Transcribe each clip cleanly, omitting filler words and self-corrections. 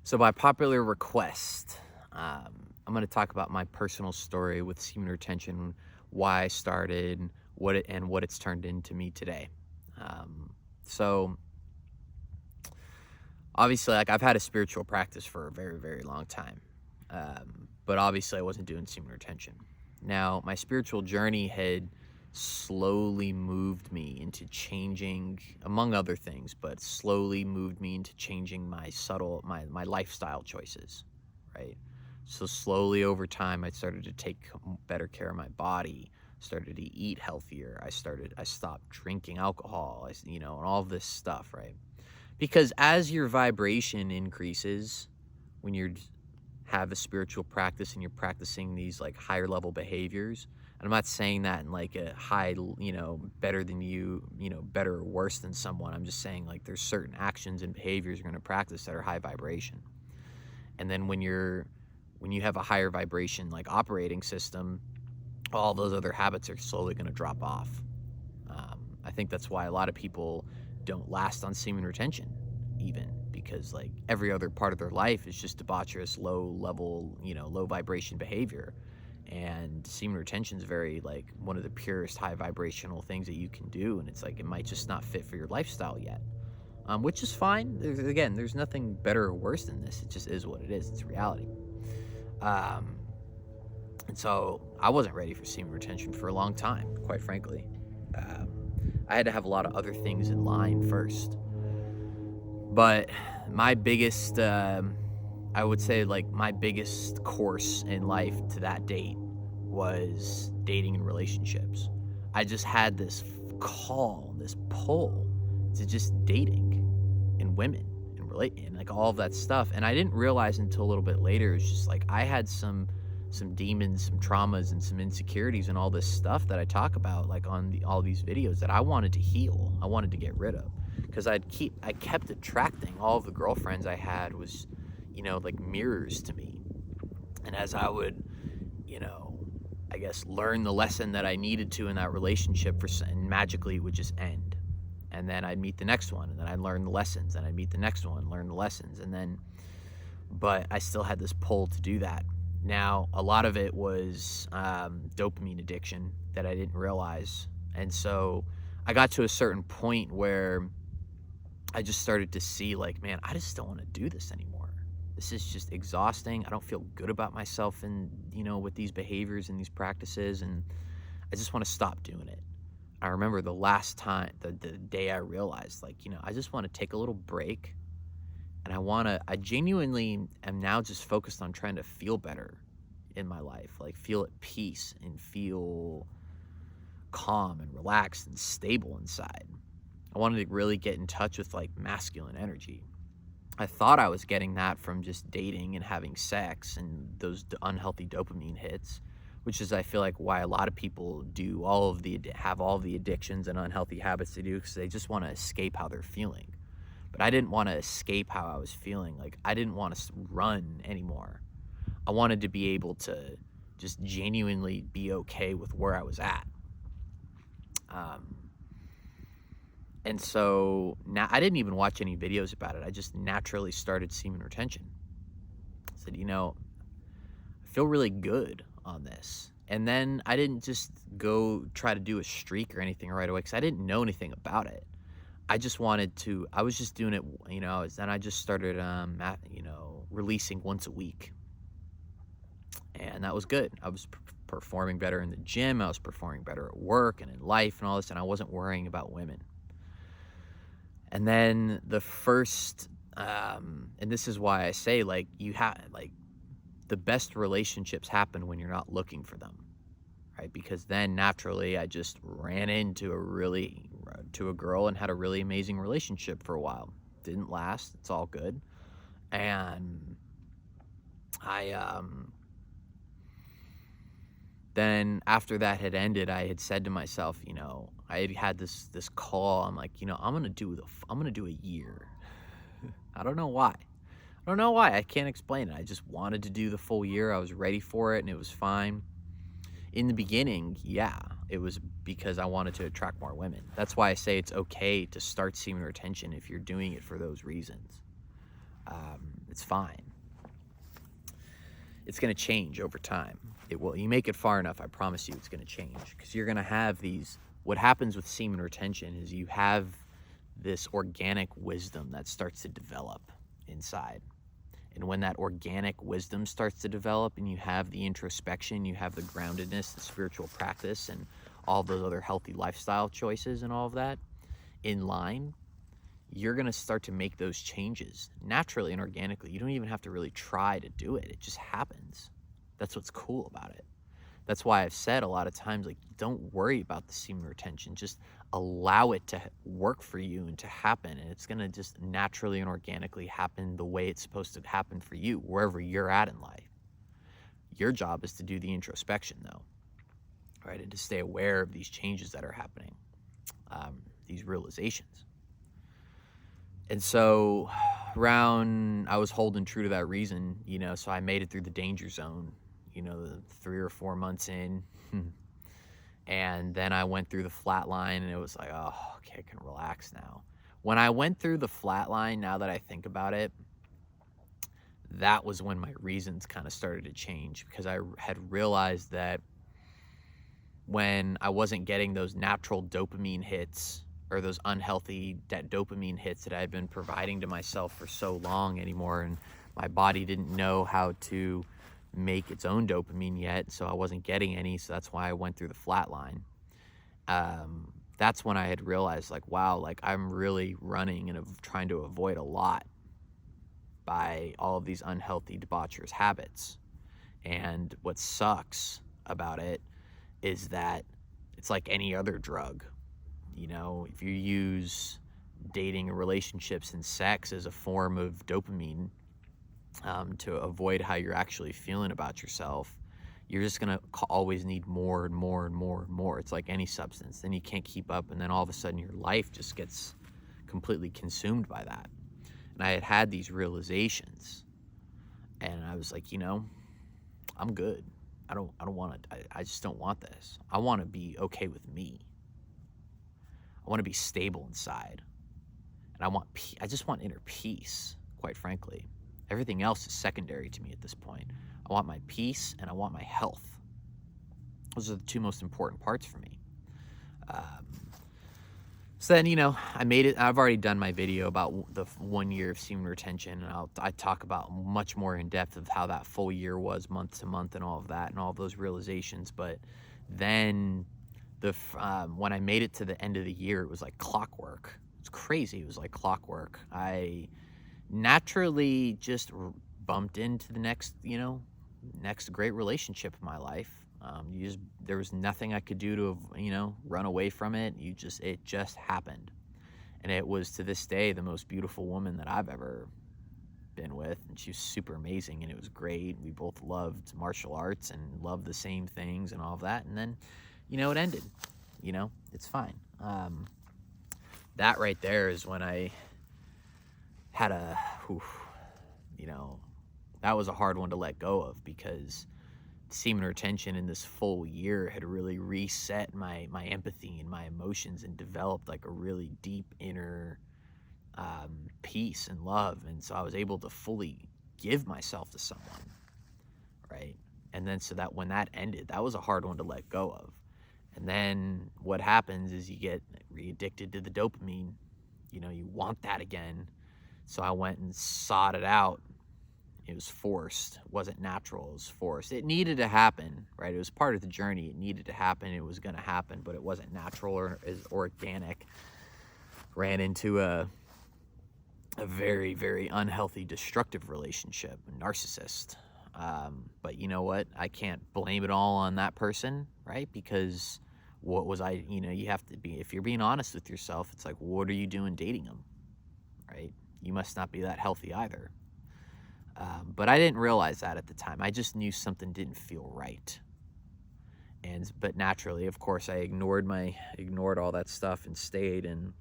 So by popular request, I'm going to talk about my personal story with semen retention, why I started, what it's turned into me today. So obviously, like I've had a spiritual practice for a very, very long time, but obviously I wasn't doing semen retention. Now my spiritual journey had slowly moved me into changing, among other things, but slowly moved me into changing my lifestyle choices, right? So slowly over time, I started to take better care of my body, started to eat healthier. I stopped drinking alcohol, and all of this stuff, right? Because as your vibration increases, when you have a spiritual practice and you're practicing these like higher level behaviors, and I'm not saying that in like a high, better than better or worse than someone. I'm just saying like there's certain actions and behaviors you're going to practice that are high vibration. And then when you have a higher vibration like operating system, all those other habits are slowly going to drop off. I think that's why a lot of people don't last on semen retention, even because like every other part of their life is just debaucherous, low level, low vibration behavior. And semen retention is very like one of the purest high vibrational things that you can do. And it's like it might just not fit for your lifestyle yet, which is fine. There's nothing better or worse than this. It just is what it is. It's reality. Um, and so I wasn't ready for semen retention for a long time, quite frankly. Um, I had to have a lot of other things in line first. But my biggest, I would say, like, my biggest course in life to that date was dating and relationships. I just had this this pull to just dating and women and and like all of that stuff. And I didn't realize until a little bit later, it was just like I had some demons, some traumas, and some insecurities and all this stuff that I talk about like on all these videos that I wanted to heal. I wanted to get rid of because I kept attracting all of the girlfriends I had was, like mirrors to me. And as I would, you know, I guess learn the lesson that I needed to in that relationship and magically it would just end. And then I'd meet the next one, and then I'd learn the lessons, and I'd meet the next one, learn the lessons, but I still had this pull to do that. Now, a lot of it was dopamine addiction that I didn't realize. And so I got to a certain point where I just started to see like, man, I just don't want to do this anymore. This is just exhausting. I don't feel good about myself and, with these behaviors and these practices, and I just want to stop doing it. I remember the last time, the day I realized, like, I just want to take a little break, and I genuinely am now just focused on trying to feel better in my life, like feel at peace and feel calm and relaxed and stable inside. I wanted to really get in touch with like masculine energy. I thought I was getting that from just dating and having sex and those unhealthy dopamine hits, which is I feel like why a lot of people have all the addictions and unhealthy habits they do, because they just want to escape how they're feeling. But I didn't want to escape how I was feeling. Like I didn't want to run anymore. I wanted to be able to just genuinely be okay with where I was at. And so now I didn't even watch any videos about it. I just naturally started semen retention. I said, I feel really good on this. And then I didn't just go try to do a streak or anything right away because I didn't know anything about it. I was just doing it, then I just started, releasing once a week. And that was good. I was performing better in the gym. I was performing better at work and in life and all this. And I wasn't worrying about women. And then the first, and this is why I say, like, the best relationships happen when you're not looking for them, right? Because then naturally I just ran into a girl and had a really amazing relationship for a while. Didn't last. It's all good. And then after that had ended, I had said to myself, I had this call. I'm like, I'm gonna do a year. I don't know why. I can't explain it. I just wanted to do the full year. I was ready for it, and it was fine. In the beginning, yeah, it was because I wanted to attract more women. That's why I say it's okay to start semen retention if you're doing it for those reasons. It's fine. It's going to change over time. It will. You make it far enough, I promise you it's going to change, because you're going to have these. What happens with semen retention is you have this organic wisdom that starts to develop inside. And when that organic wisdom starts to develop and you have the introspection, you have the groundedness, the spiritual practice, and all those other healthy lifestyle choices and all of that in line, you're going to start to make those changes naturally and organically. You don't even have to really try to do it. It just happens. That's what's cool about it. That's why I've said a lot of times, like, don't worry about the semen retention. Just allow it to work for you and to happen. And it's going to just naturally and organically happen the way it's supposed to happen for you, wherever you're at in life. Your job is to do the introspection, though, right? And to stay aware of these changes that are happening, these realizations. And so I was holding true to that reason, so I made it through the danger zone, the 3 or 4 months in. And then I went through the flat line, and it was like, oh, okay, I can relax now. When I went through the flat line, now that I think about it, that was when my reasons kind of started to change, because I had realized that when I wasn't getting those natural dopamine hits, or those unhealthy dopamine hits that I had been providing to myself for so long anymore, and my body didn't know how to make its own dopamine yet, so I wasn't getting any, so that's why I went through the flat line. That's when I had realized, like, wow, like, I'm really running and trying to avoid a lot by all of these unhealthy, debaucherous habits. And what sucks about it is that it's like any other drug. If you use dating and relationships and sex as a form of dopamine to avoid how you're actually feeling about yourself, you're just going to always need more and more and more and more. It's like any substance. Then you can't keep up, and then all of a sudden your life just gets completely consumed by that. And I had these realizations, and I was like, I'm good. I don't want to, I just don't want this. I want to be okay with me. I want to be stable inside, and I just want inner peace, quite frankly. Everything else is secondary to me at this point. I want my peace, and I want my health. Those are the two most important parts for me. So then, I made it. I've already done my video about the 1 year of semen retention, and I talk about much more in depth of how that full year was, month to month, and all of that, and all of those realizations. But then when I made it to the end of the year, it was like clockwork. It's crazy. It was like clockwork. I naturally just bumped into the next great relationship in my life. There was nothing I could do to, run away from it. It just happened. And it was, to this day, the most beautiful woman that I've ever been with. And she was super amazing, and it was great. We both loved martial arts and loved the same things and all of that. And then, it ended. It's fine. That right there is when I had that was a hard one to let go of, because semen retention in this full year had really reset my empathy and my emotions, and developed like a really deep inner peace and love. And so I was able to fully give myself to someone, right? And then so that when that ended, that was a hard one to let go of. And then what happens is you get re-addicted to the dopamine. You want that again. So I went and sought it out. It was forced. It wasn't natural. It was forced. It needed to happen, right? It was part of the journey. It needed to happen. It was going to happen, but it wasn't natural or as organic. Ran into a very, very unhealthy, destructive relationship, a narcissist. But you know what? I can't blame it all on that person, right? Because what was I, you have to be, if you're being honest with yourself, it's like, what are you doing dating him, right? You must not be that healthy either. But I didn't realize that at the time. I just knew something didn't feel right. But naturally, of course, I ignored all that stuff and stayed. And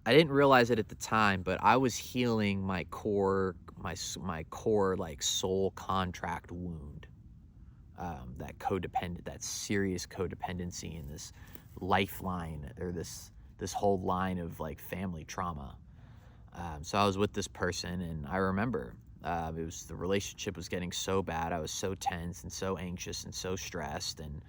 I didn't realize it at the time, but I was healing my core, like soul contract wound. That serious codependency, and this lifeline, or this whole line of like family trauma. So I was with this person, and I remember the relationship was getting so bad. I was so tense and so anxious and so stressed, and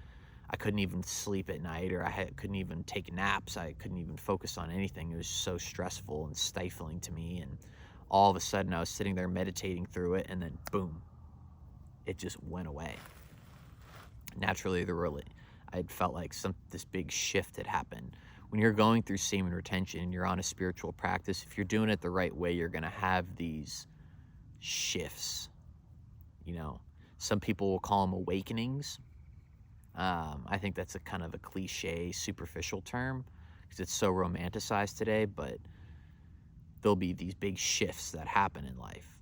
I couldn't even sleep at night, or couldn't even take naps. I couldn't even focus on anything. It was so stressful and stifling to me. And all of a sudden, I was sitting there meditating through it, and then boom, it just went away. Naturally, I felt like this big shift had happened. When you're going through semen retention and you're on a spiritual practice, if you're doing it the right way, you're going to have these shifts. You know, some people will call them awakenings. I think that's a kind of a cliche, superficial term because it's so romanticized today, but there'll be these big shifts that happen in life,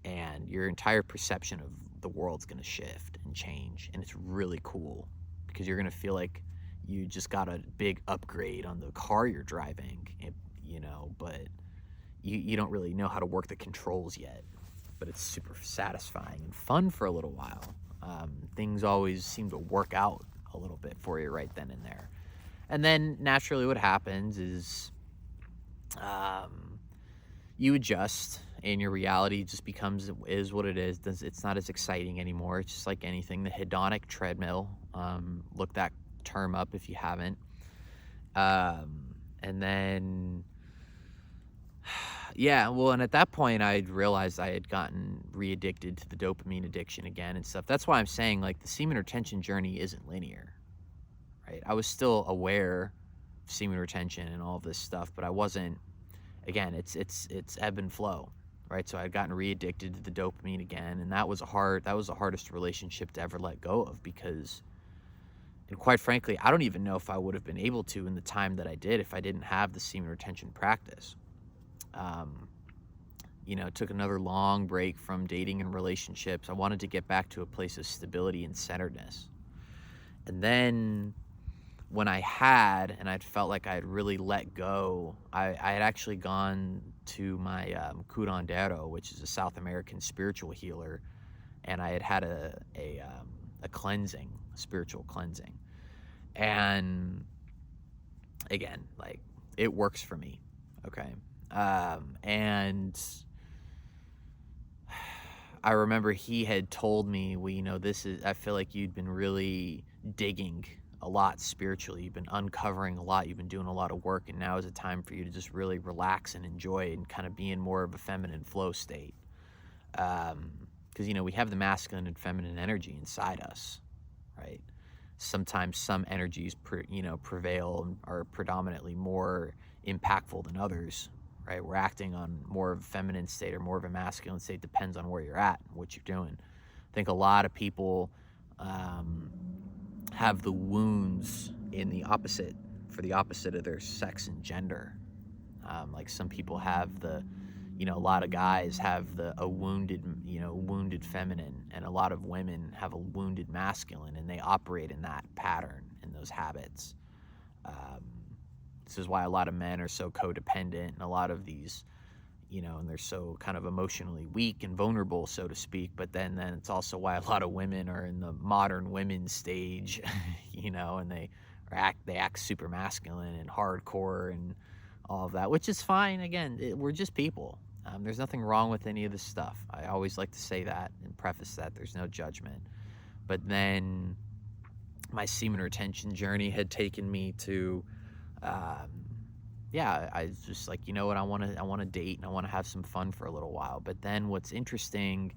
and your entire perception of the world's going to shift and change, and it's really cool because you're going to feel like you just got a big upgrade on the car you're driving, but you don't really know how to work the controls yet, but it's super satisfying and fun for a little while. Things always seem to work out a little bit for you right then and there. And then naturally what happens is you adjust, and your reality just is what it is. It's not as exciting anymore. It's just like anything. The Honic Treadmill, look that term up if you haven't. And then and at that point I'd realized I had gotten re-addicted to the dopamine addiction again and stuff. That's why I'm saying, like, the semen retention journey isn't linear, right? I was still aware of semen retention and all this stuff, but I wasn't. Again, it's ebb and flow, right? So I'd gotten re-addicted to the dopamine again, and that was the hardest relationship to ever let go of, because, and quite frankly, I don't even know if I would have been able to in the time that I did if I didn't have the semen retention practice. Took another long break from dating and relationships. I wanted to get back to a place of stability and centeredness. And then when I felt like I had really let go, I had actually gone to my curandero, which is a South American spiritual healer, and I had a cleansing, a spiritual cleansing. And again, like, it works for me, okay? And I remember he had told me, well, I feel like you'd been really digging a lot spiritually. You've been uncovering a lot. You've been doing a lot of work, and now is a time for you to just really relax and enjoy and kind of be in more of a feminine flow state. Because, we have the masculine and feminine energy inside us, right? Sometimes some energies, prevail and are predominantly more impactful than others, right? We're acting on more of a feminine state or more of a masculine state, depends on where you're at and what you're doing. I think a lot of people have the wounds in the opposite of their sex and gender. Like some people have a lot of guys have a wounded feminine, and a lot of women have a wounded masculine, and they operate in that pattern, in those habits. This is why a lot of men are so codependent, and a lot of these, and they're so kind of emotionally weak and vulnerable, so to speak. But then it's also why a lot of women are in the modern women stage, and they act super masculine and hardcore and all of that, which is fine. Again, we're just people. There's nothing wrong with any of this stuff. I always like to say that and preface that there's no judgment. But then my semen retention journey had taken me to, I was just like, what, I want to date and I want to have some fun for a little while. But then what's interesting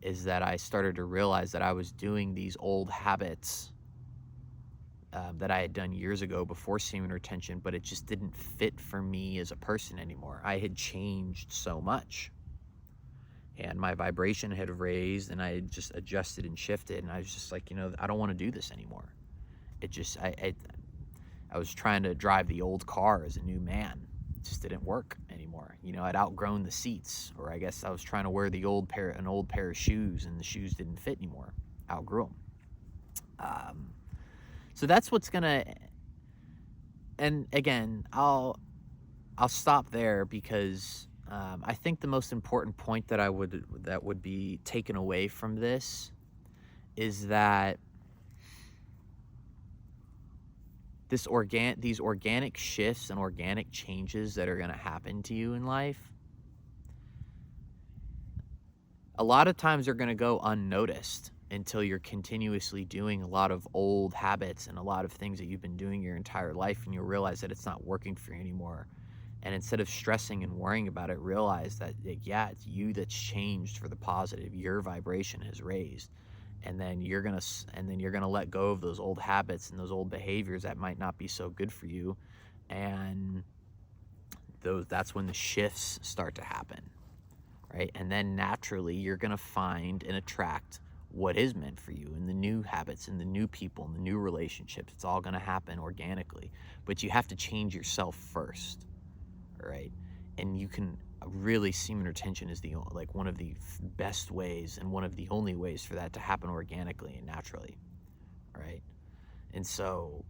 is that I started to realize that I was doing these old habits that I had done years ago before semen retention, but it just didn't fit for me as a person anymore. I had changed so much, and my vibration had raised, and I had just adjusted and shifted, and I was just like, I don't want to do this anymore. It just, I was trying to drive the old car as a new man. It just didn't work anymore. I'd outgrown the seats, or I guess I was trying to wear an old pair of shoes, and the shoes didn't fit anymore. Outgrew them. So that's what's gonna, and again, I'll stop there, because I think the most important point that would be taken away from this is that these organic shifts and organic changes that are going to happen to you in life, a lot of times they're going to go unnoticed until you're continuously doing a lot of old habits and a lot of things that you've been doing your entire life, and you'll realize that it's not working for you anymore. And instead of stressing and worrying about it, realize that, like, yeah, it's you that's changed for the positive. Your vibration has raised. And then you're gonna let go of those old habits and those old behaviors that might not be so good for you. And that's when the shifts start to happen, right? And then naturally you're gonna find and attract what is meant for you, and the new habits and the new people and the new relationships. It's all gonna happen organically. But you have to change yourself first. Right? And you can really, semen retention is one of the best ways and one of the only ways for that to happen organically and naturally, right? And so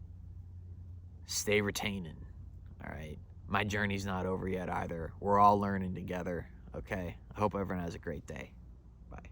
stay retaining, all right? My journey's not over yet either. We're all learning together, okay? I hope everyone has a great day. Bye.